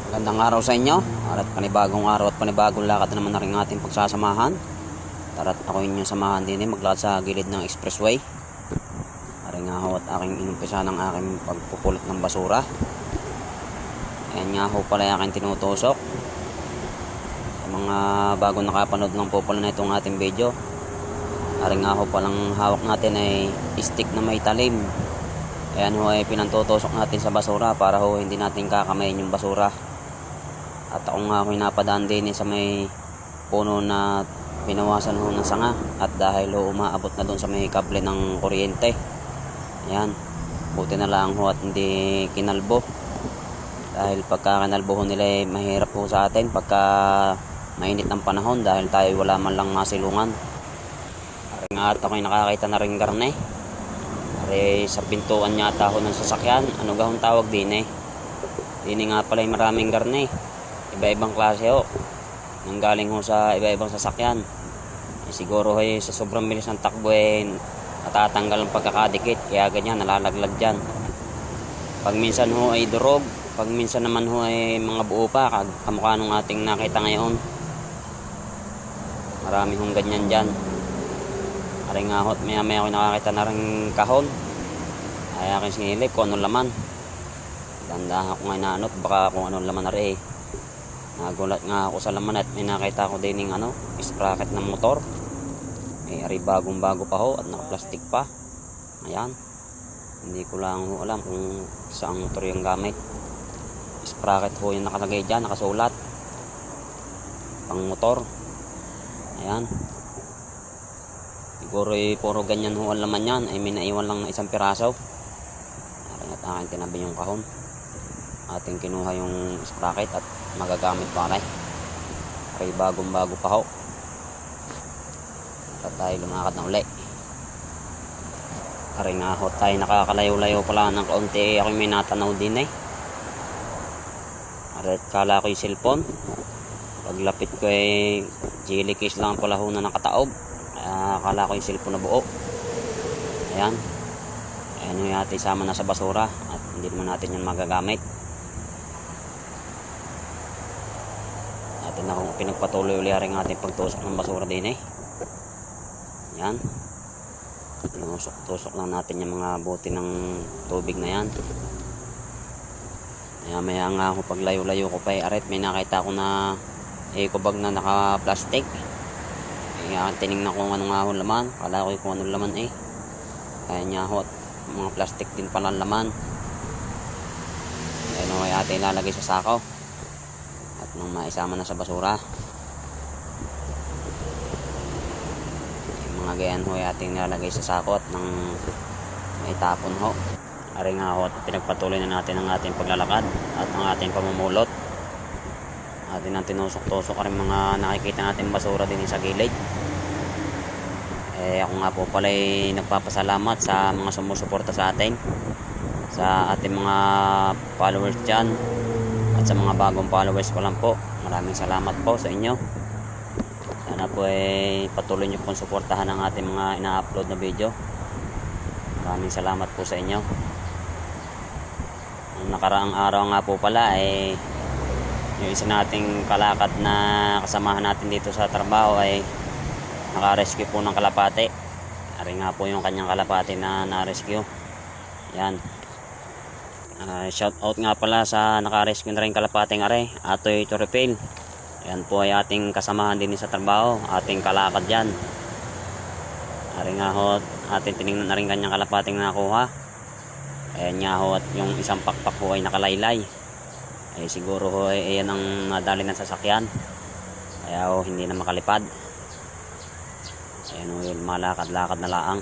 Magandang araw sa inyo. At panibagong araw at panibagong lakad na naman na rin ating pagsasamahan. Tara't ako inyong samahan din maglakad sa gilid ng expressway. Aring nga ho at aking inumpisa ng aking pagpupulot ng basura. Ayan nga ho pala aking tinutusok. Sa mga bagong nakapanood lang po pala na itong ating video, aring nga ho palang hawak natin ay stick na may talim. Ayan ho ay pinantutusok natin sa basura para ho hindi natin kakamayin yung basura. At ako nga ako'y napadaan din sa may puno na pinawasan ho ng sanga. At dahil ho umaabot na doon sa may kable ng kuryente. Ayan, buti na lang ho at hindi kinalbo. Dahil pagka kinalbo ho nila eh, mahirap ho sa atin pagka mainit ng panahon. Dahil tayo wala man lang masilungan. At ako'y nakakita na rin garne. Ari sa pintuan yata ho ng sasakyan. Ano gahong tawag din eh. Dini nga pala maraming garne. Iba-ibang klase ho. Nanggaling ho sa iba-ibang sasakyan. Siguro ho sa sobrang bilis ng takbo natatanggal ang pagkakadikit. Kaya ganyan, nalalaglag dyan. Pag minsan ho ay durog. Pag minsan naman ho ay mga buo pa. Kamukha nung ating nakita ngayon. Marami hong ganyan dyan. Aring nga ho, maya-maya ako nakakita na rin kahon. Ay aking sinilip kung anong laman. Dandahan ako nga inaanot. Baka kung anong laman na rin Nagulat nga ako sa laman at may nakita ko din ng sprocket ng motor. Ari bagong bago pa ho at naka-plastic pa. Ayan. Hindi ko lang alam kung saang motor yung gamit. Sprocket ho yung nakalagay dyan, nakasulat. Pang motor. Ayan. Siguro puro ganyan ho ang laman yan. Ay may naiwan lang na isang piraso. At aking tinabi yung kahon. Ating kinuha yung sprocket at magagamit pa rin. Ay bagong bago pa ho. At tayo lumakad na uli. Aray nga ho tayo nakakalayo-layo pala ng kaunti. Ako may natanaw din eh. Aray kala ko yung cellphone. Paglapit ko jelly case lang pala ho na nakataob. Akala ko yung cellphone na buo. Ayan. Ayan yung ating sama na sa basura. At hindi naman natin yan magagamit. Natin akong pinagpatuloy uli rin ating pagtusok ng basura din eh. Yan. Tusok lang natin yung mga bote ng tubig na yan. Maya nga ako paglayo-layo ko pa aret may nakita ko na eco bag na naka plastic. Tinignan ko anong nga ho laman. Kala ko kung anong laman eh. Kaya niya ho mga plastic din pala laman. Ayan o ay atin ilalagay sa sako. At nang maisama na sa basura. Yung mga gayan ho ay ating nilalagay sa sako at nang maitapon ho. Ari nga ho at pinagpatuloy na natin ang ating paglalakad at ang ating pamumulot. Atin ang tinusok-tusok rin mga nakikita natin basura din sa gilid. Ako nga po pala nagpapasalamat sa mga sumusuporta sa atin, sa ating mga followers dyan at sa mga bagong followers ko lang po. Maraming salamat po sa inyo. Sana po patuloy nyo pong suportahan ang ating mga ina-upload na video. Maraming salamat po sa inyo. Ang nakaraang araw nga po pala yung isa nating kalakad na kasamahan natin dito sa trabaho ay naka-rescue po ng kalapate. Ari nga po yung kanyang kalapate na na-rescue. Yan. Shout out nga pala sa naka-rescue na rin kalapating ari, Atoy Toripil. Yan po ay ating kasamahan din sa trabaho, ating kalakad yan. Ari nga ho, ating tinignan na rin kanyang kalapating nakuha. Ayan nga ho at yung isang pakpak ho ay nakalaylay. Siguro ho yan ang nadali ng sasakyan. Kaya ho hindi na makalipad. Ayan o yun, malakad-lakad na laang.